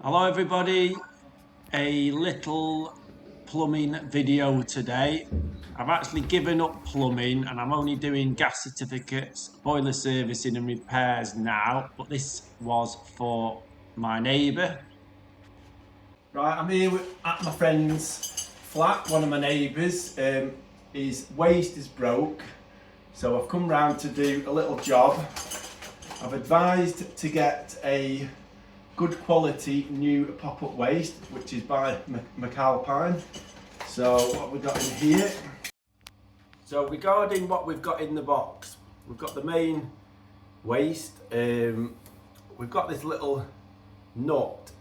Hello everybody, a little plumbing video today. I've actually given up plumbing and I'm only doing gas certificates, boiler servicing and repairs now, but this was for my neighbour. Right, I'm here at my friend's flat. One of my neighbours, his waste is broke, so I've come round to do a little job. I've advised to get a good quality new pop-up waste, which is by McAlpine. So what have we got in here? So regarding what we've got in the box, we've got the main waste. We've got this little nut,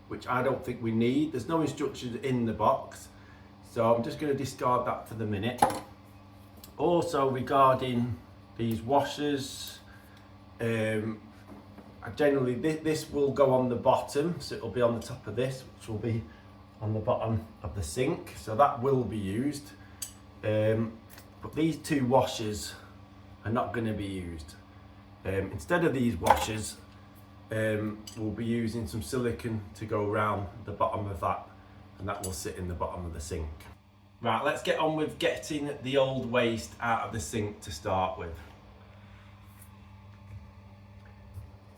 which I don't think we need. There's no instructions in the box, so I'm just going to discard that for the minute. Also regarding these washers, generally this will go on the bottom, so it'll be on the top of this, which will be on the bottom of the sink, so that will be used. But these two washers are not going to be used. Instead of these washers, we'll be using some silicone to go around the bottom of that, and that will sit in the bottom of the sink. Right, let's get on with getting the old waste out of the sink to start with.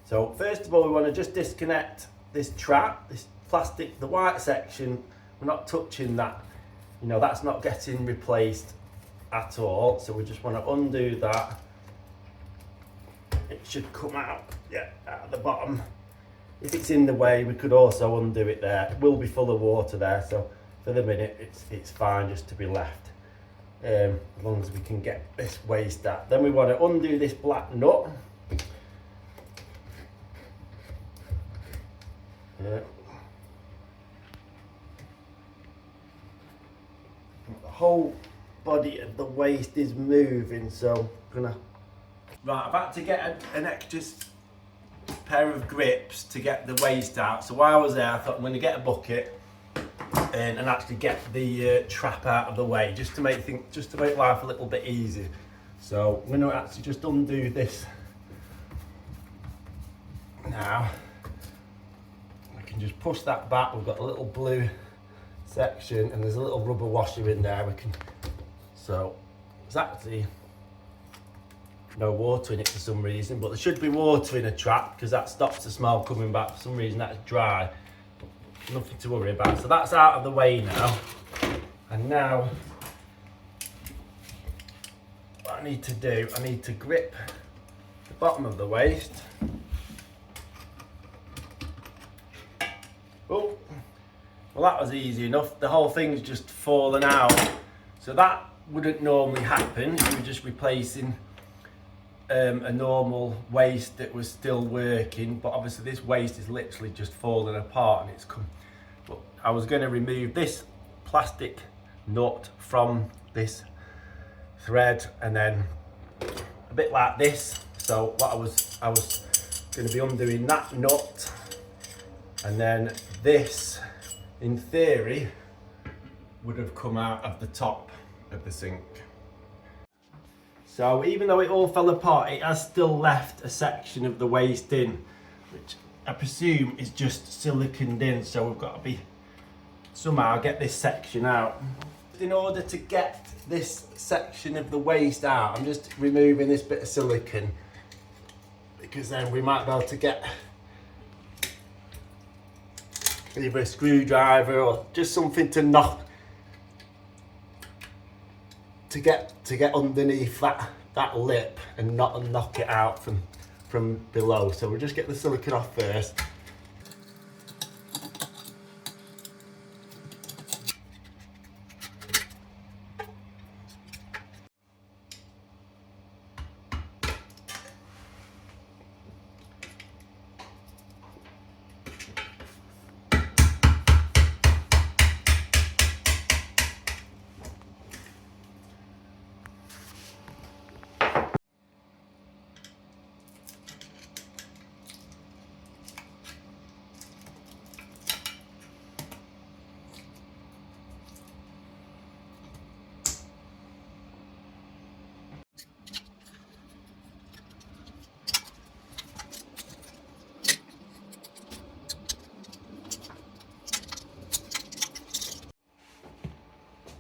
So first of all, we want to just disconnect this trap, this plastic, the white section. We're not touching that, that's not getting replaced at all, so we just want to undo that. It should come out, out of the bottom. If it's in the way, we could also undo it there. It will be full of water there, so for the minute it's fine just to be left, as long as we can get this waste out. Then we want to undo this black nut. The whole body of the waste is moving, so I'm gonna. Right, I've had to get an extra pair of grips to get the waste out. So while I was there, I thought I'm going to get a bucket and actually get the trap out of the way, just to make life a little bit easier. So I'm going to actually just undo this now. I can just push that back. We've got a little blue section, and there's a little rubber washer in there. So it's actually no water in it for some reason, but there should be water in a trap because that stops the smell coming back. For some reason that's dry, but nothing to worry about. So that's out of the way now, and now what I need to do, I need to grip the bottom of the waste. Oh, well, that was easy enough. The whole thing's just fallen out, so that wouldn't normally happen if you were just replacing a normal waste that was still working, but obviously this waste is literally just falling apart and it's come. But I was going to remove this plastic nut from this thread, and then a bit like this. So what I was going to be undoing that nut, and then this, in theory, would have come out of the top of the sink. So even though it all fell apart, it has still left a section of the waste in, which I presume is just siliconed in, so we've got to somehow get this section out. In order to get this section of the waste out, I'm just removing this bit of silicone, because then we might be able to get either a screwdriver or just something to get underneath that lip and not knock it out from below. So we'll just get the silicone off first.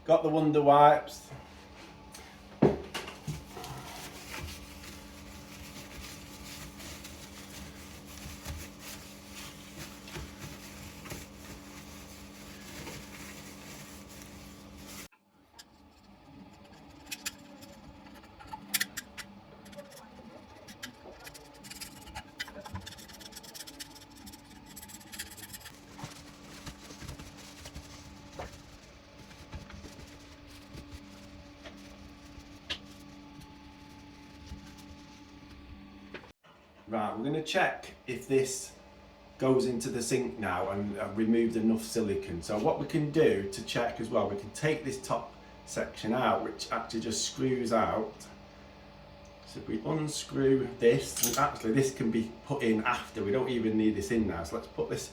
got the Wonder Wipes. Right, we're going to check if this goes into the sink now and I've removed enough silicone. So what we can do to check as well, we can take this top section out, which actually just screws out. So if we unscrew this, and actually this can be put in after, we don't even need this in now. So let's put this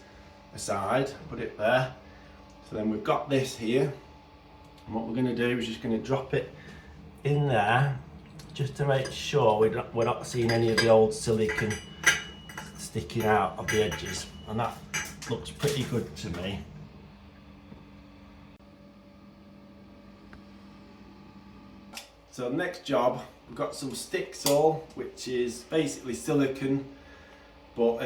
aside, put it there. So then we've got this here. And what we're going to do is just going to drop it in there, just to make sure we're not seeing any of the old silicone sticking out of the edges, and that looks pretty good to me. So next job, we've got some stick sole, which is basically silicone, but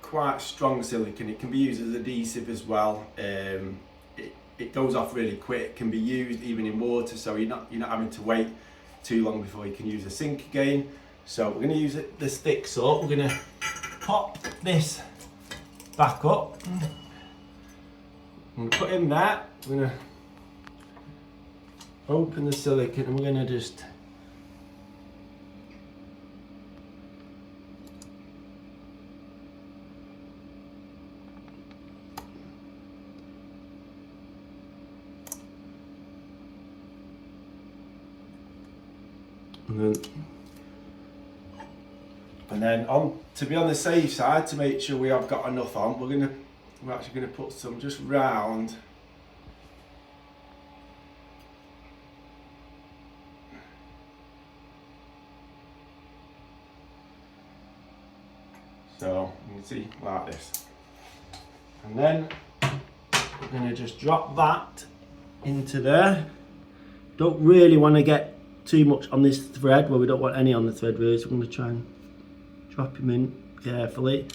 quite strong silicone. It can be used as adhesive as well. It goes off really quick. It can be used even in water, so you're not having to wait too long before you can use a sink again. So we're going to use the stick salt. We're going to pop this back up. I'm going to put in that. We're going to open the silicone and we're going to just and then on to be on the safe side, to make sure we have got enough on, we're actually going to put some just round so you can see like this, and then we're going to just drop that into there. Don't really want to get too much on this thread, well, we don't want any on the thread really, so I'm going to try and drop him in carefully.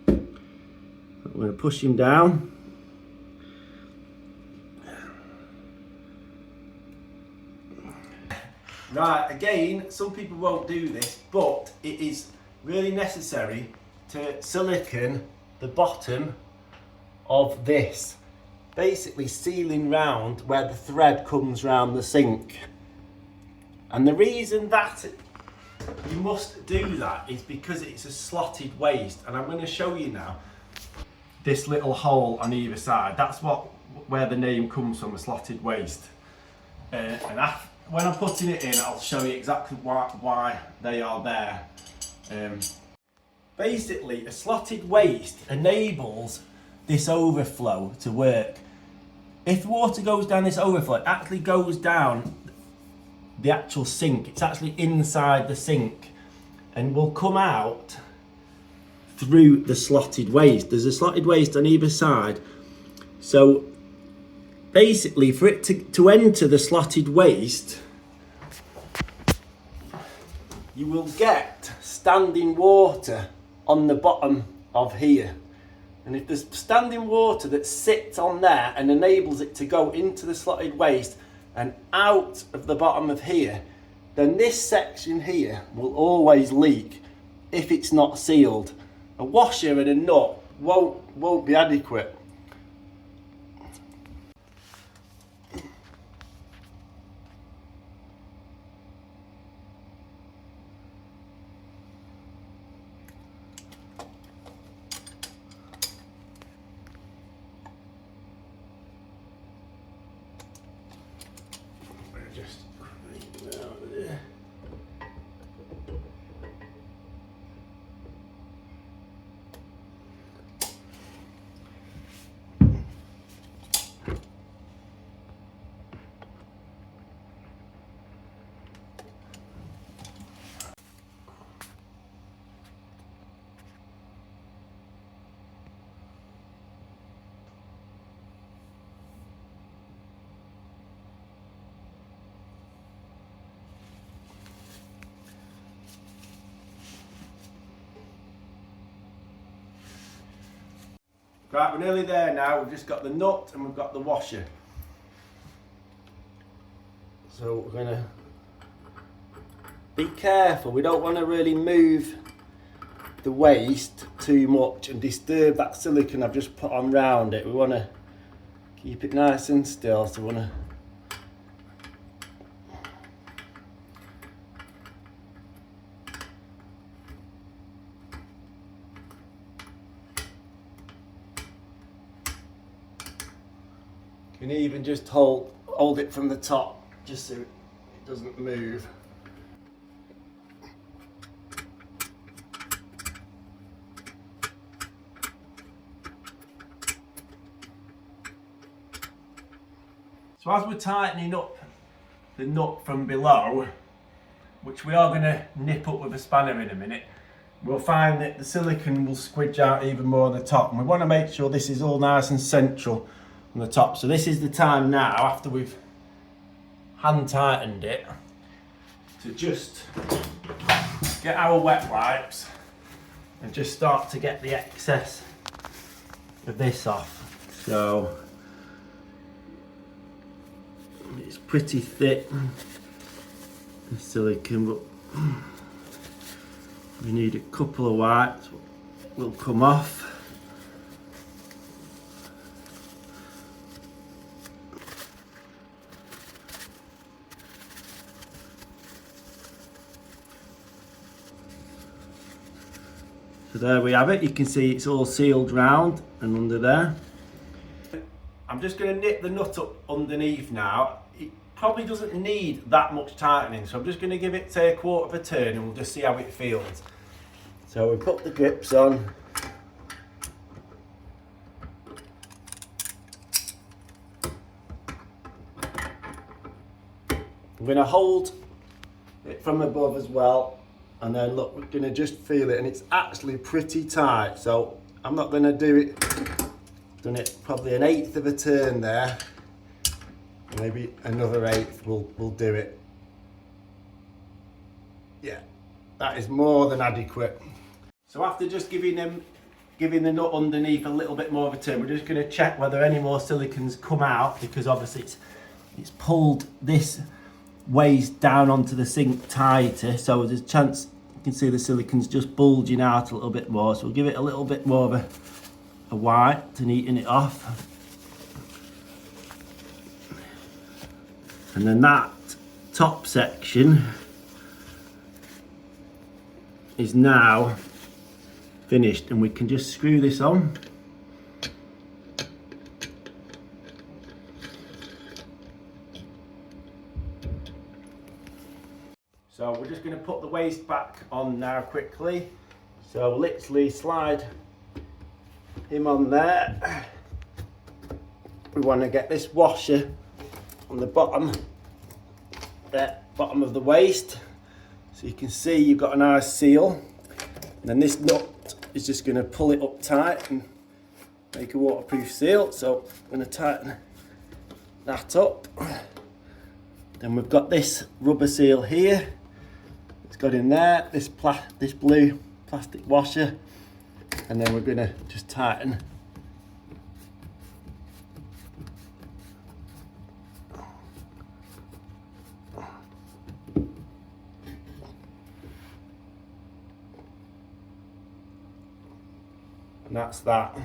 I'm going to push him down. Right, again, some people won't do this, but it is really necessary to silicone the bottom of this, basically sealing round where the thread comes round the sink. And the reason that you must do that is because it's a slotted waste, and I'm going to show you now this little hole on either side. That's where the name comes from, a slotted waste. And when I'm putting it in, I'll show you exactly why they are there. Basically, a slotted waste enables this overflow to work. If water goes down this overflow, it actually goes down the actual sink. It's actually inside the sink and will come out through the slotted waste. There's a slotted waste on either side. So basically, for it to enter the slotted waste, you will get standing water on the bottom of here. And if there's standing water that sits on there and enables it to go into the slotted waste and out of the bottom of here, then this section here will always leak if it's not sealed. A washer and a nut won't be adequate. Just clean it out of there. Right, we're nearly there now. We've just got the nut and we've got the washer. So we're gonna be careful. We don't want to really move the waste too much and disturb that silicone I've just put on round it. We want to keep it nice and still, so we want to you can even just hold it from the top just so it doesn't move. So as we're tightening up the nut from below, which we are going to nip up with a spanner in a minute, we'll find that the silicone will squidge out even more on the top, and we want to make sure this is all nice and central on the top. So this is the time now, after we've hand tightened it, to just get our wet wipes and just start to get the excess of this off. So it's pretty thick, the silicone, but we need a couple of wipes. Will come off. So there we have it. You can see it's all sealed round and under there. I'm just going to nip the nut up underneath now. It probably doesn't need that much tightening, so I'm just going to give it, say, a quarter of a turn, and we'll just see how it feels. So we put the grips on. I'm going to hold it from above as well, and then look, we're going to just feel it, and it's actually pretty tight, so I'm not going to do it. Done it probably an eighth of a turn there, maybe another eighth will do it. Yeah, that is more than adequate. So after just giving the nut underneath a little bit more of a turn, we're just going to check whether any more silicones come out, because obviously it's pulled this waste down onto the sink tighter, so there's a chance you can see the silicone's just bulging out a little bit more. So we'll give it a little bit more of a wipe to neaten it off, and then that top section is now finished, and we can just screw this on. So we're just going to put the waste back on now quickly. So literally slide him on there. We want to get this washer on the bottom, there, bottom of the waste. So you can see you've got a nice seal. And then this nut is just going to pull it up tight and make a waterproof seal. So I'm going to tighten that up. Then we've got this rubber seal here. It's got in there, this blue plastic washer. And then we're going to just tighten and that's that.